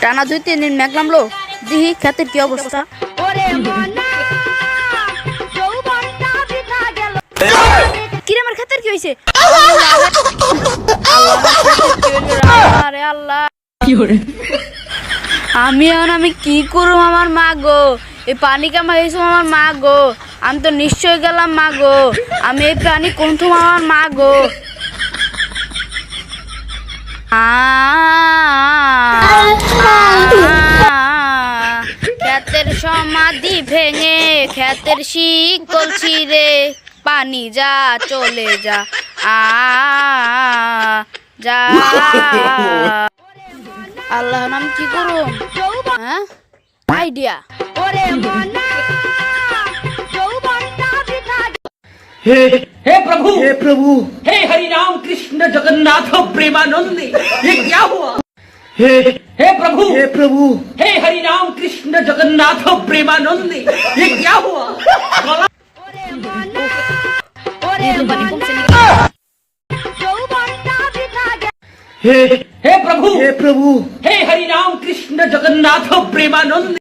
টানা 2-3 দিন মেঘ নামলো, দেখি ক্ষেতের কি অবস্থা। কিরে আমার ক্ষেতের কি হয়েছে? আল্লাহ, আমি কি করব আমার মা গো, এই পানি কামাইছো আমার মা গো, আমি তো নিশ্চয় গেলাম মা গো, আমি এই পানি কোনথুম আমার মা গো। ক্ষেতের সমাধি ভেঙে ক্ষেতের শিকল ছিঁড়ে পানি যা চলে যা যা। আল্লাহ নাম কি করুম, হ্যাঁ আইডিয়া। हे हे प्रभु हे हरि राम कृष्ण जगन्नाथ प्रेमानंद, ये क्या हुआ? हे प्रभु हे हरि राम कृष्ण जगन्नाथ प्रेमानंद, ये क्या हुआ? हे प्रभु हे हरि राम कृष्ण जगन्नाथ प्रेमानंद।